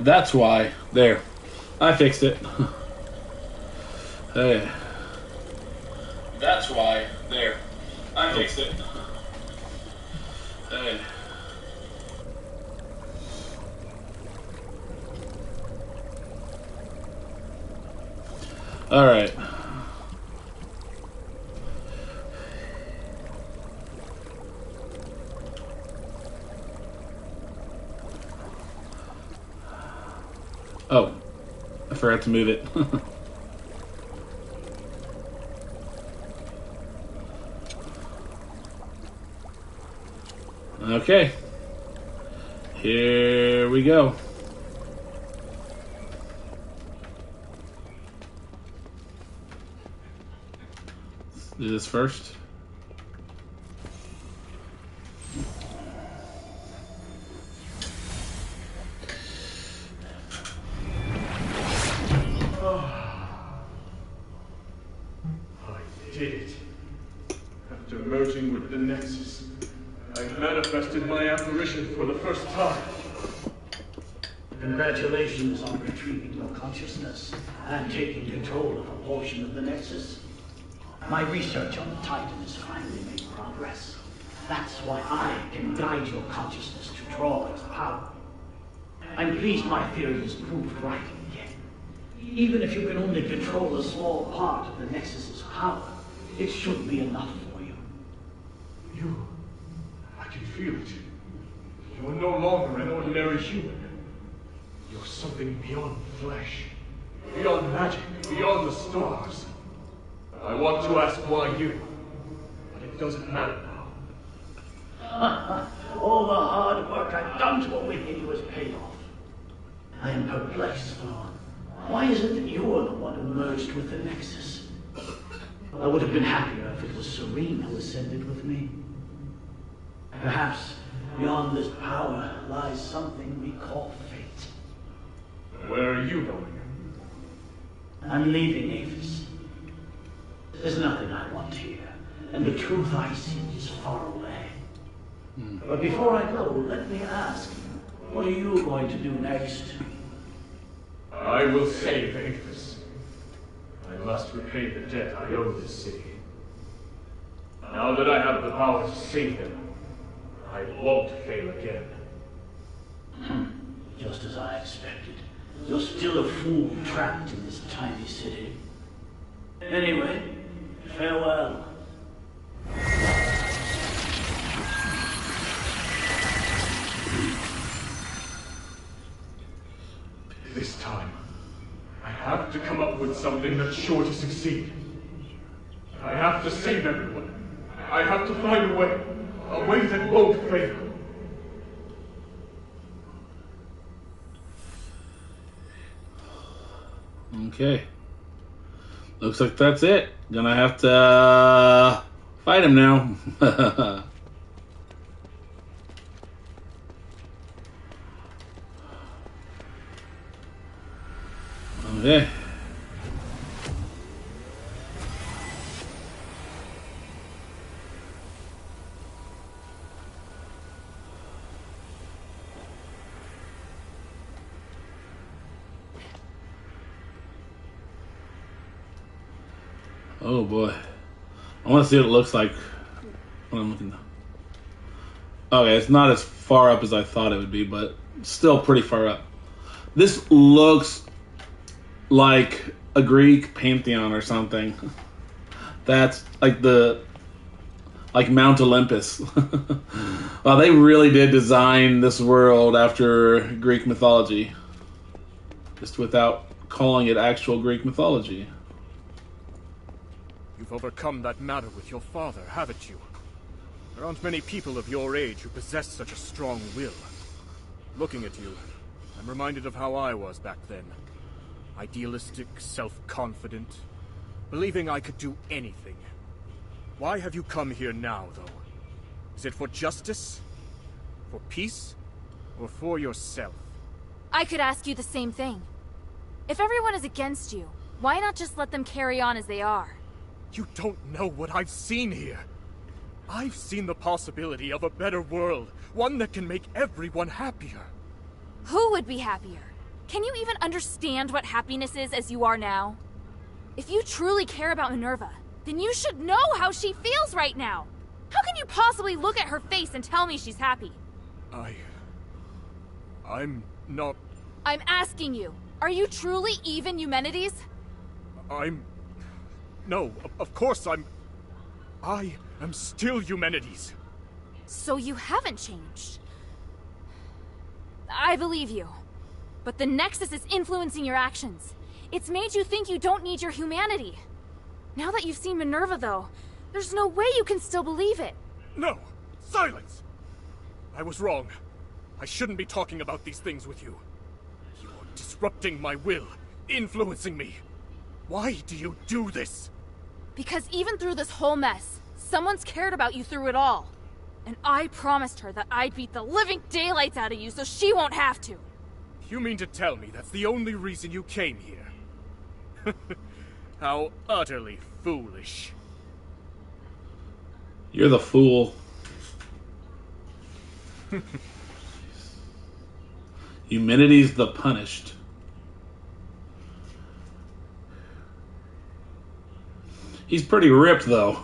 That's why. There. I fixed it. Hey. That's why. There. I fixed it. Hey. Alright. Oh. I forgot to move it. Okay. Here we go. Let's do this first. I did it. After merging with the Nexus, I manifested my apparition for the first time. Congratulations on retrieving your consciousness and taking control of a portion of the Nexus. My research on the Titan is finally making progress. That's why I can guide your consciousness to draw its power. I'm pleased my theory was proved right again. Even if you can only control a small part of the Nexus's power, it should be enough for you. I can feel it. You are no longer an ordinary human. You're something beyond flesh, beyond magic, beyond the stars. I want to ask why you, but it doesn't matter now. All the hard work I've done to awaken you has paid off. I am perplexed, Thrawn. Why is it that you're the one who merged with the Nexus? I would have been happier if it was Serene who ascended with me. Perhaps beyond this power lies something we call fate. Where are you going? I'm leaving Avis. There's nothing I want here, and the truth I seek is far away. But before I go, let me ask, what are you going to do next? I will save Avis. I must repay the debt I owe this city. Now that I have the power to save them, I won't fail again. Just as I expected. You're still a fool trapped in this tiny city. Anyway, farewell. This time, I have to come up with something that's sure to succeed. I have to save everyone. I have to find a way that won't fail. Okay. Looks like that's it. Gonna have to fight him now. Okay. Oh boy. I want to see what it looks like when I'm looking. Okay, it's not as far up as I thought it would be, but still pretty far up. This looks like a Greek pantheon or something. That's like Mount Olympus. Well, they really did design this world after Greek mythology, just without calling it actual Greek mythology. You've overcome that matter with your father, haven't you? There aren't many people of your age who possess such a strong will. Looking at you, I'm reminded of how I was back then. Idealistic, self-confident, believing I could do anything. Why have you come here now, though? Is it for justice? For peace? Or for yourself? I could ask you the same thing. If everyone is against you, why not just let them carry on as they are? You don't know what I've seen here. I've seen the possibility of a better world, one that can make everyone happier. Who would be happier? Can you even understand what happiness is as you are now? If you truly care about Minerva, then you should know how she feels right now. How can you possibly look at her face and tell me she's happy? I'm not... I'm asking you, are you truly even Eumenides? No, of course I am still Eumenides. So you haven't changed. I believe you. But the Nexus is influencing your actions. It's made you think you don't need your humanity. Now that you've seen Minerva, though, there's no way you can still believe it. No! Silence! I was wrong. I shouldn't be talking about these things with you. You're disrupting my will, influencing me. Why do you do this? Because even through this whole mess, someone's cared about you through it all. And I promised her that I'd beat the living daylights out of you so she won't have to. You mean to tell me that's the only reason you came here? How utterly foolish. You're the fool. Eumenides the Punished. He's pretty ripped, though.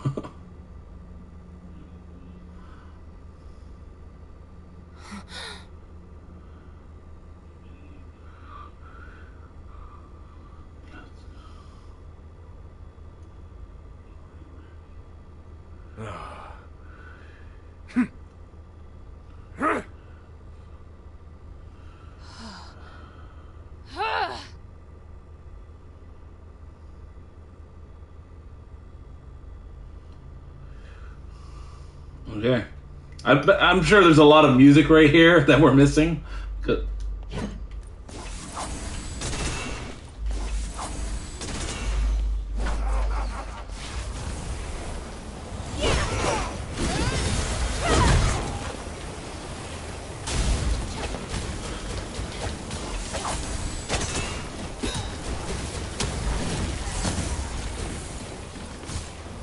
Okay. I'm sure there's a lot of music right here that we're missing.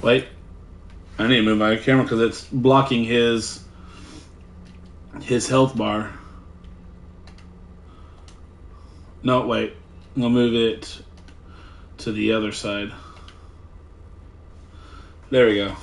Wait. I need to move my camera because it's blocking his health bar. No, wait. I'm going to move it to the other side. There we go.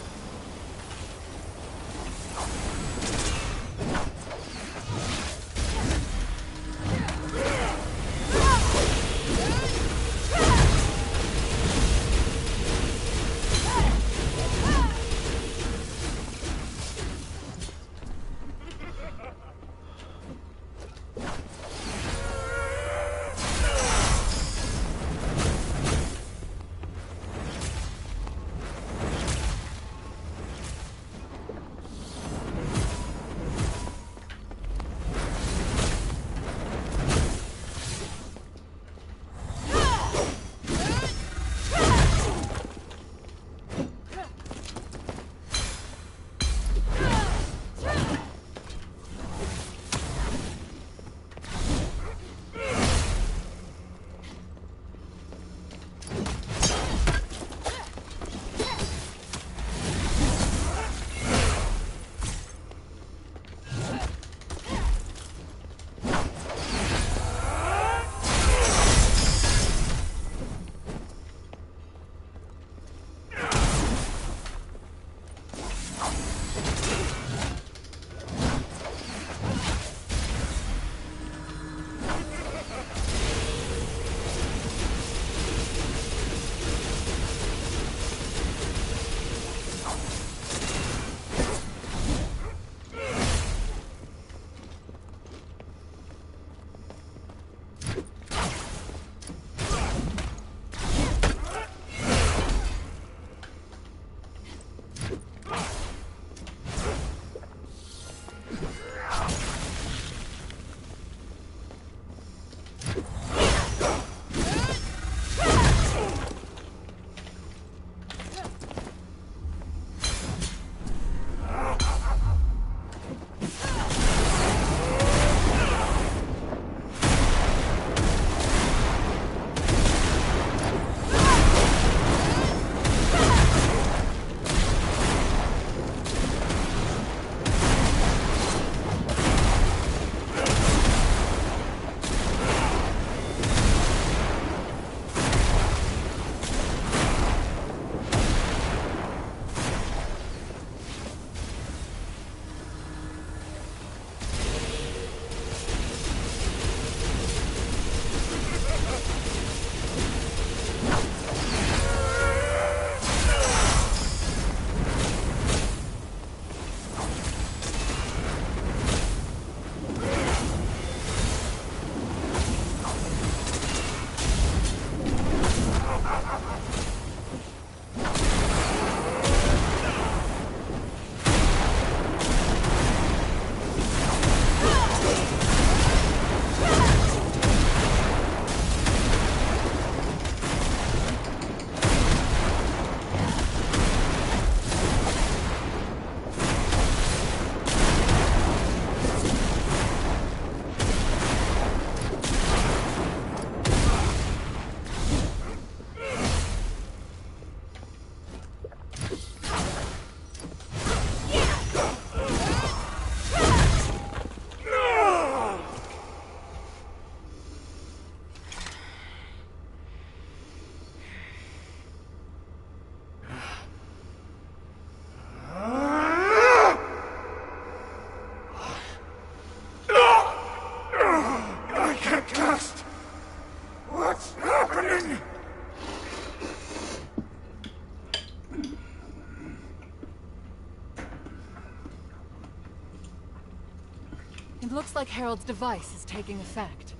Looks like Harold's device is taking effect.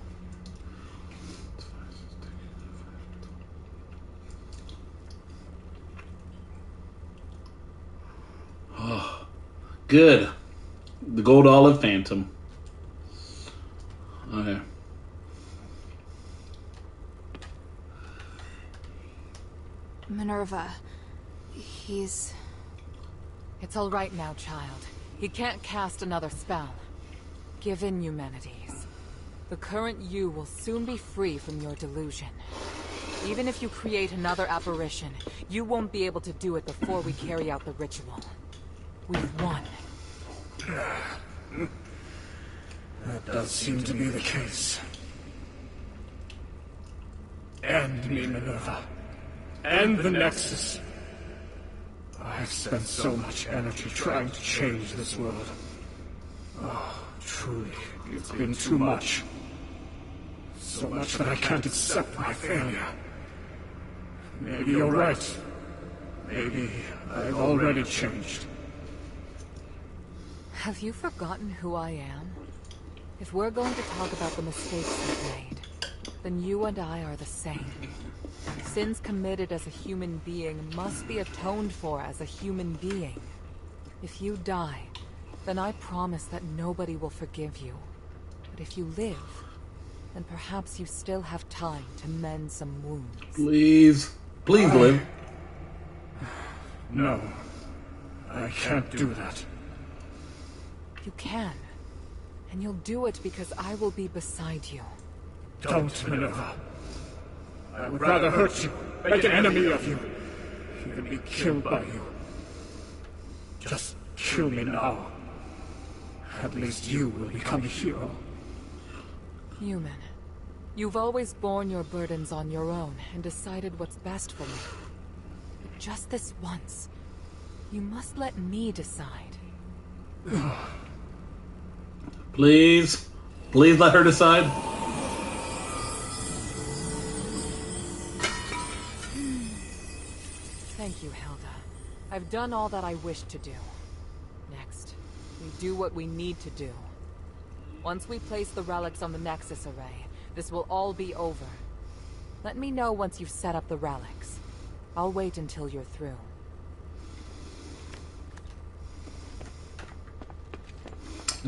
Oh, good. The Gold Olive Phantom. Okay. Minerva. He's... It's all right now, child. He can't cast another spell. Give in, Eumenides. The current you will soon be free from your delusion. Even if you create another apparition, you won't be able to do it before we carry out the ritual. We've won. That does seem to be the case. End me, Minerva. End the Nexus. I've spent so much energy trying to change this world. Oh, truly, it's been too much. So much that I can't accept my failure. Maybe you're right. Maybe I've already changed. Have you forgotten who I am? If we're going to talk about the mistakes you've made, then you and I are the same. Sins committed as a human being must be atoned for as a human being. If you die, then I promise that nobody will forgive you. But if you live, then perhaps you still have time to mend some wounds. Please. Please live. No. I can't do that. You can. And you'll do it because I will be beside you. Don't, Minerva. I would rather hurt you, make an enemy of you, even be killed by you. Just kill me now. At least you will become a hero. Human, you've always borne your burdens on your own and decided what's best for me. But just this once, you must let me decide. Please. Please let her decide. Thank you, Hilda. I've done all that I wished to do. Next, we do what we need to do. Once we place the relics on the Nexus array, this will all be over. Let me know once you've set up the relics. I'll wait until you're through.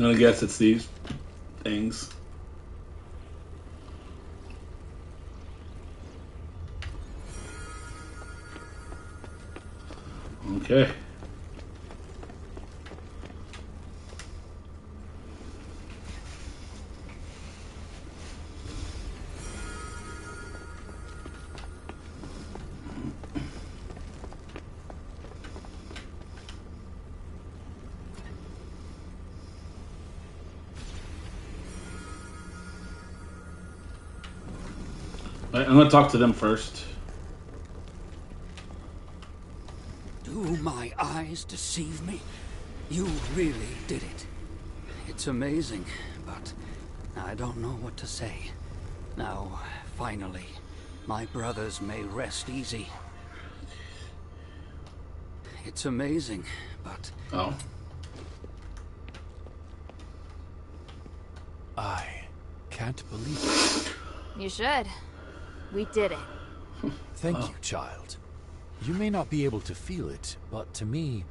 I guess it's these things. Okay. I'm going to talk to them first. Do my eyes deceive me? You really did it. It's amazing, but I don't know what to say. Now, finally, my brothers may rest easy. It's amazing, but... Oh. I can't believe it. You should. We did it. Thank you, child. You may not be able to feel it, but to me,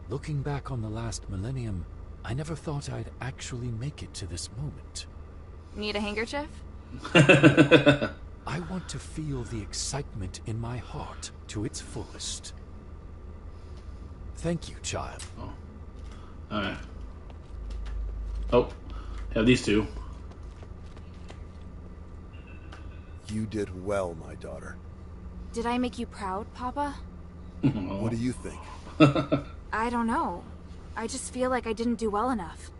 looking back on the last millennium, I never thought I'd actually make it to this moment. Need a handkerchief? I want to feel the excitement in my heart to its fullest. Thank you, child. Oh. Alright. Oh. Have these two. You did well, my daughter. Did I make you proud, Papa? What do you think? I don't know. I just feel like I didn't do well enough.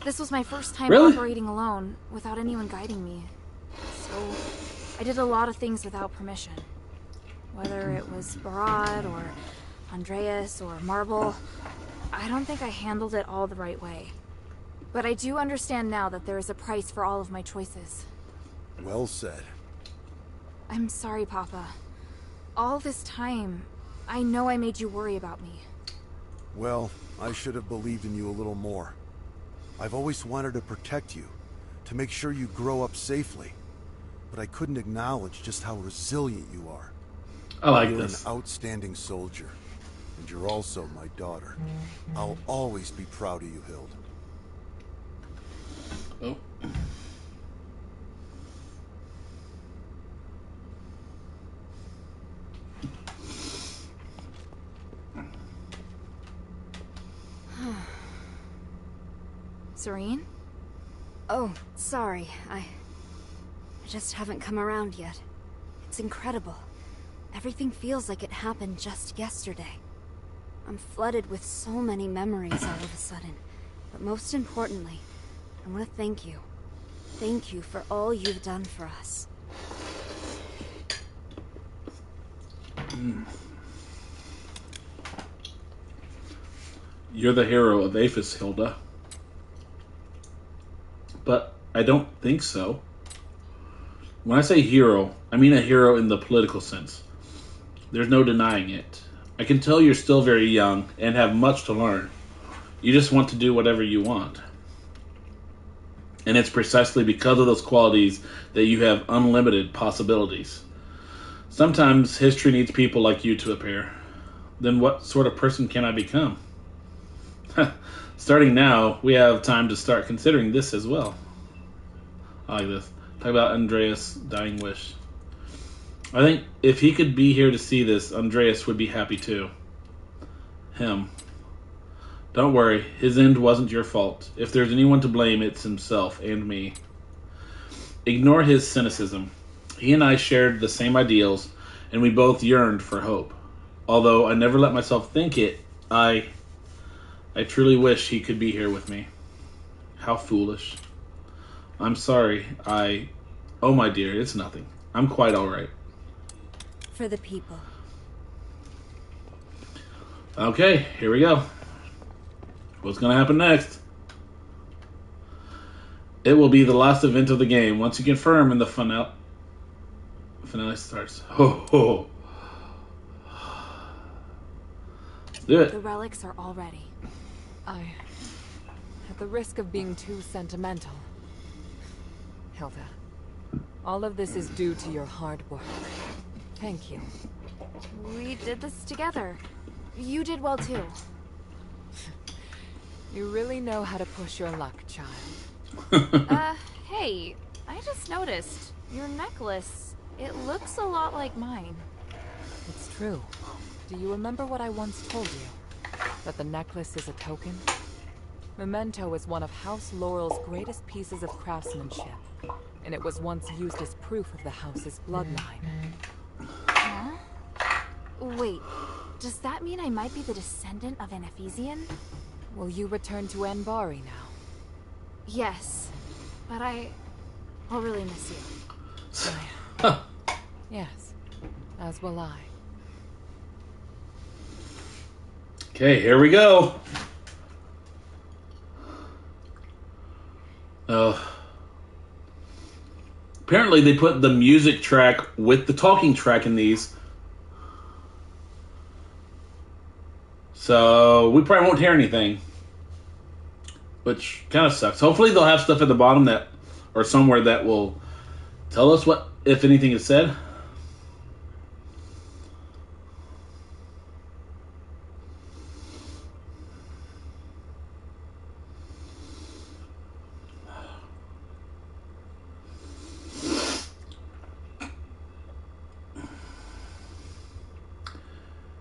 This was my first time Really? operating alone, without anyone guiding me. So, I did a lot of things without permission. Whether it was Barad, or Andreas, or Marble, I don't think I handled it all the right way. But I do understand now that there is a price for all of my choices. Well said. I'm sorry, Papa. All this time, I know I made you worry about me. Well, I should have believed in you a little more. I've always wanted to protect you, to make sure you grow up safely. But I couldn't acknowledge just how resilient you are. I like You're this. an outstanding soldier, and you're also my daughter. I'll always be proud of you, Hild. Oh. Serene? Oh, sorry. I just haven't come around yet. It's incredible. Everything feels like it happened just yesterday. I'm flooded with so many memories all of a sudden. But most importantly, I want to thank you. Thank you for all you've done for us. You're the hero of Aphis, Hilda. But I don't think so. When I say hero, I mean a hero in the political sense. There's no denying it. I can tell you're still very young and have much to learn. You just want to do whatever you want. And it's precisely because of those qualities that you have unlimited possibilities. Sometimes history needs people like you to appear. Then what sort of person can I become? Starting now, we have time to start considering this as well. I like this. Talk about Andreas' dying wish. I think if he could be here to see this, Andreas would be happy too. Him. Don't worry, his end wasn't your fault. If there's anyone to blame, it's himself and me. Ignore his cynicism. He and I shared the same ideals, and we both yearned for hope. Although I never let myself think it, I truly wish he could be here with me. How foolish. I'm sorry. Oh, my dear, it's nothing. I'm quite all right. For the people. Okay, here we go. What's going to happen next? It will be the last event of the game. Once you confirm and the finale starts. Ho, ho. Do it. The relics are all ready. At the risk of being too sentimental, Hilda, all of this is due to your hard work. Thank you. We did this together. You did well too. You really know how to push your luck, child. Hey, I just noticed. Your necklace, it looks a lot like mine. It's true. Do you remember what I once told you? That the necklace is a token? Memento is one of House Laurel's greatest pieces of craftsmanship, and it was once used as proof of the house's bloodline. Huh? Wait, does that mean I might be the descendant of an Ephesian? Will you return to Anbari now? Yes, but I'll really miss you. Yes, as will I. Okay, here we go. Apparently they put the music track with the talking track in these. So we probably won't hear anything. Which kind of sucks. Hopefully they'll have stuff at the bottom or somewhere that will tell us what, if anything, is said.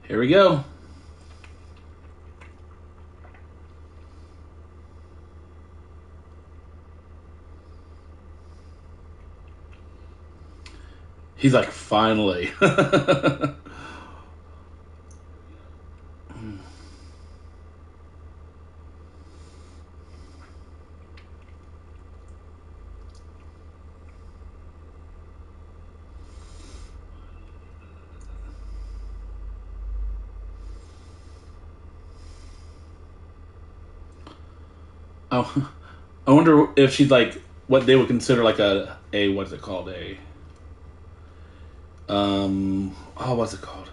Here we go. He's like, finally. Oh, I wonder if she's like what they would consider like a what's it called, what's it called?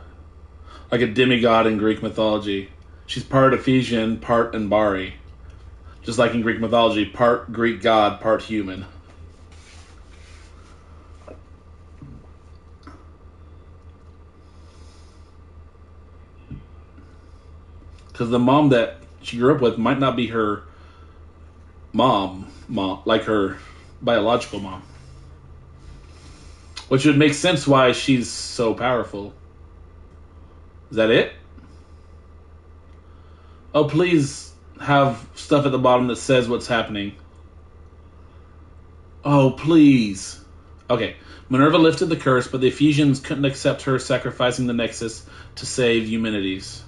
Like a demigod in Greek mythology. She's part Ephesian, part Anbari. Just like in Greek mythology, part Greek god, part human. Because the mom that she grew up with might not be her mom, like her biological mom. Which would make sense why she's so powerful. Is that it? Oh, please have stuff at the bottom that says what's happening. Oh, please. Okay. Minerva lifted the curse, but the Ephesians couldn't accept her sacrificing the Nexus to save Eumenides.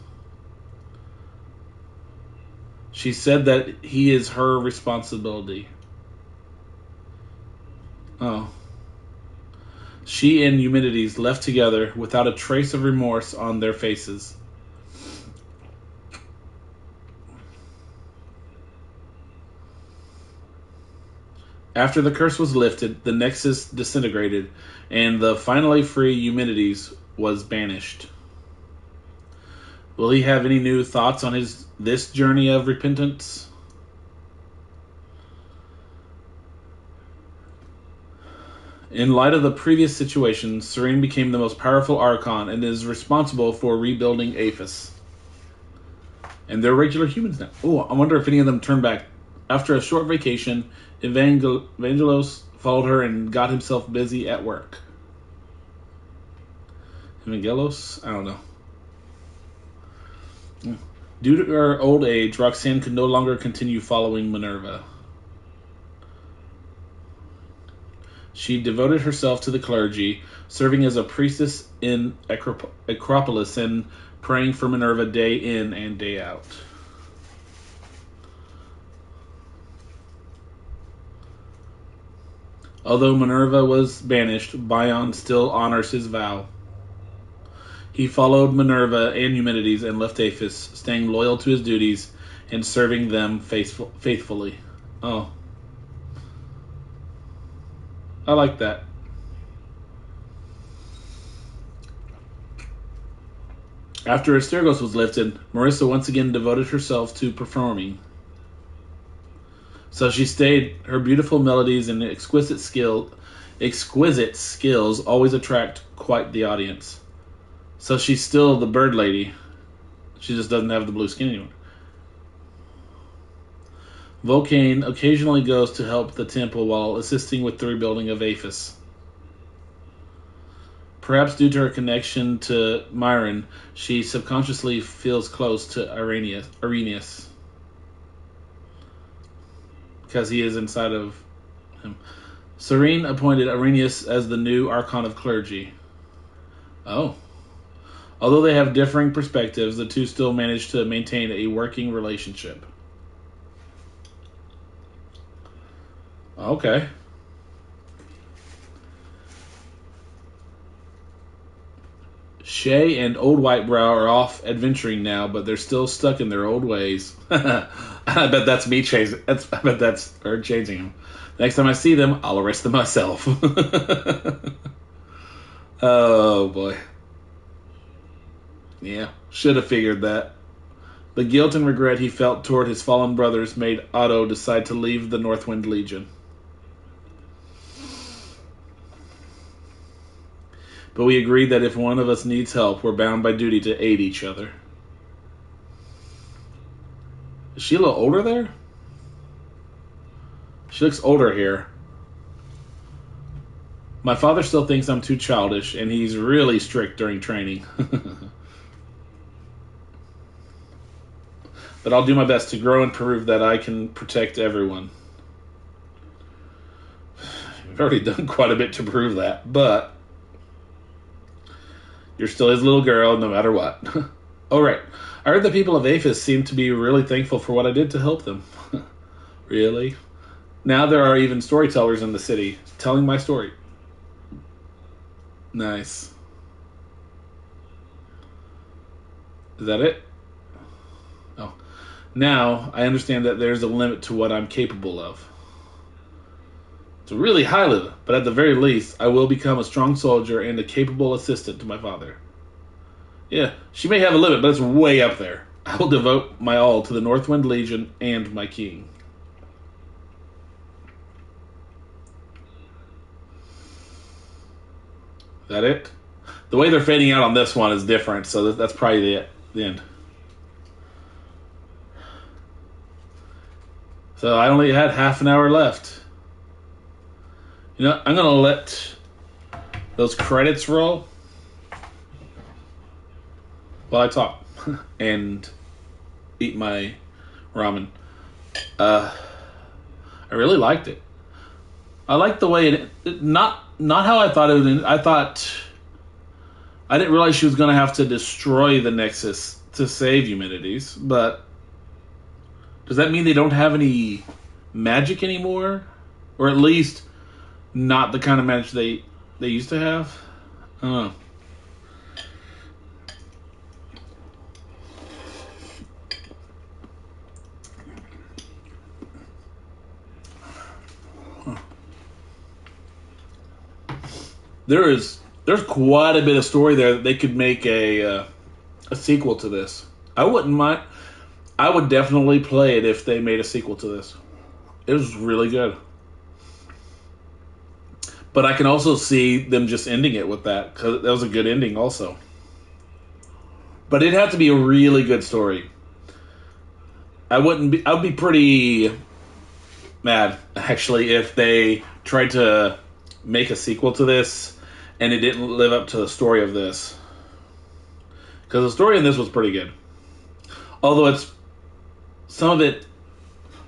She said that he is her responsibility. Oh. She and Eumenides left together without a trace of remorse on their faces. After the curse was lifted, the Nexus disintegrated, and the finally free Eumenides was banished. Will he have any new thoughts on this journey of repentance? In light of the previous situation, Serene became the most powerful Archon and is responsible for rebuilding Aphis. And they're regular humans now. Oh, I wonder if any of them turn back. After a short vacation, Evangelos followed her and got himself busy at work. Evangelos? I don't know. Due to her old age, Roxanne could no longer continue following Minerva. She devoted herself to the clergy, serving as a priestess in Acropolis and praying for Minerva day in and day out. Although Minerva was banished, Bion still honors his vow. He followed Minerva and Eumenides and left Aphis, staying loyal to his duties and serving them faithfully. Oh. I like that. After Asterigos was lifted, Marissa once again devoted herself to performing. So she stayed. Her beautiful melodies and exquisite skills always attract quite the audience. So she's still the bird lady. She just doesn't have the blue skin anymore. Vulcane occasionally goes to help the temple while assisting with the rebuilding of Aphis. Perhaps due to her connection to Myron, she subconsciously feels close to Arrhenius. Because he is inside of him. Serene appointed Arrhenius as the new Archon of Clergy. Oh. Although they have differing perspectives, the two still manage to maintain a working relationship. Okay. Shay and Old Whitebrow are off adventuring now, but they're still stuck in their old ways. I bet that's me changing. I bet that's her changing them. Next time I see them, I'll arrest them myself. Oh boy. Yeah, should have figured that. The guilt and regret he felt toward his fallen brothers made Otto decide to leave the Northwind Legion. But we agreed that if one of us needs help, we're bound by duty to aid each other. Is she a little older there? She looks older here. My father still thinks I'm too childish, and he's really strict during training. But I'll do my best to grow and prove that I can protect everyone. We've already done quite a bit to prove that, but you're still his little girl, no matter what. Oh, right. I heard the people of Aphis seem to be really thankful for what I did to help them. Really? Now there are even storytellers in the city, telling my story. Nice. Is that it? Oh. Now, I understand that there's a limit to what I'm capable of. It's a really high limit, but at the very least, I will become a strong soldier and a capable assistant to my father. Yeah, she may have a limit, but it's way up there. I will devote my all to the Northwind Legion and my king. that it? The way they're fading out on this one is different, so that's probably the end. So I only had half an hour left. You know, I'm going to let those credits roll while I talk and eat my ramen. I really liked it. I liked the way it not how I thought it would end. I didn't realize she was going to have to destroy the Nexus to save Eumenides, but does that mean they don't have any magic anymore? Or at least not the kind of magic they used to have? I don't know. There's quite a bit of story there that they could make a sequel to this. I wouldn't mind. I would definitely play it if they made a sequel to this. It was really good. But I can also see them just ending it with that, because that was a good ending also. But it'd have to be a really good story. I'd be pretty mad, actually, if they tried to make a sequel to this and it didn't live up to the story of this. Because the story in this was pretty good. Although some of it,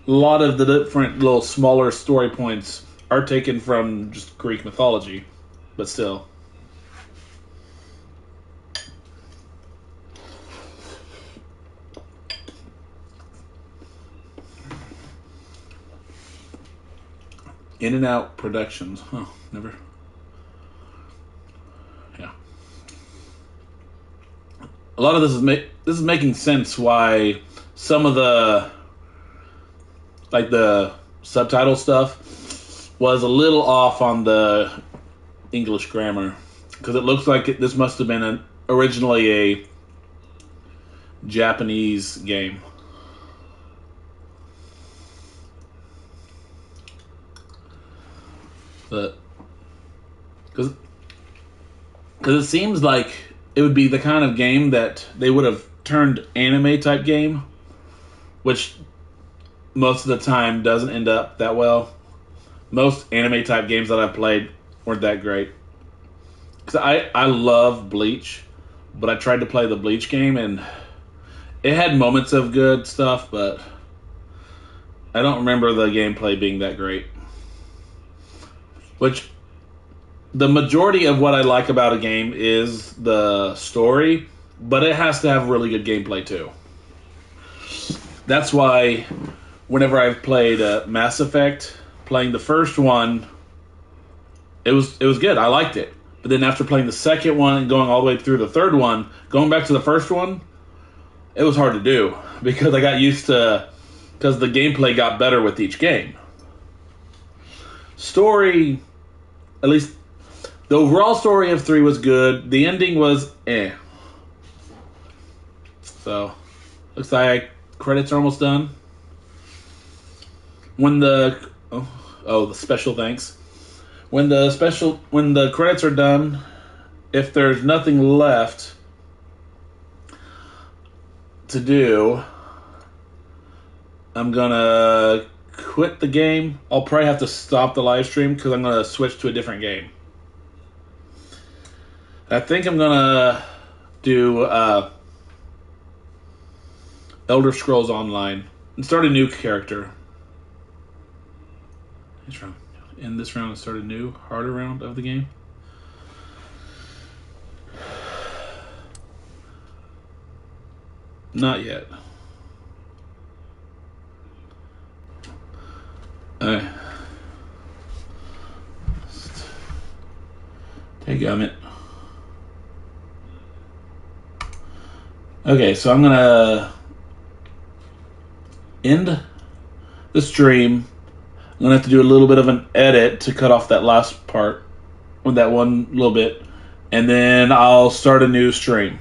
a lot of the different little smaller story points are taken from just Greek mythology. But still. In and Out Productions. Huh, never. Yeah. A lot of this is making sense why some of the subtitle stuff was a little off on the English grammar, because it looks like this must have been originally a Japanese game. But because it seems like it would be the kind of game that they would have turned anime type game, which most of the time doesn't end up that well. Most anime type games that I've played weren't that great. Because I love Bleach, but I tried to play the Bleach game and it had moments of good stuff, but I don't remember the gameplay being that great. Which, the majority of what I like about a game is the story, but it has to have really good gameplay too. That's why whenever I've played Mass Effect, playing the first one, it was good. I liked it. But then after playing the second one and going all the way through the third one, going back to the first one, it was hard to do because I got used to, because the gameplay got better with each game. Story, at least the overall story of 3 was good. The ending was eh. So, looks like credits are almost done. When the special thanks. When the credits are done, if there's nothing left to do, I'm gonna quit the game. I'll probably have to stop the live stream because I'm gonna switch to a different game. I think I'm gonna do Elder Scrolls Online and start a new character. In this round, start a new, harder round of the game. Not yet. Alright. Take it. Okay, so I'm gonna end the stream. I'm gonna have to do a little bit of an edit to cut off that last part with that one little bit, and then I'll start a new stream.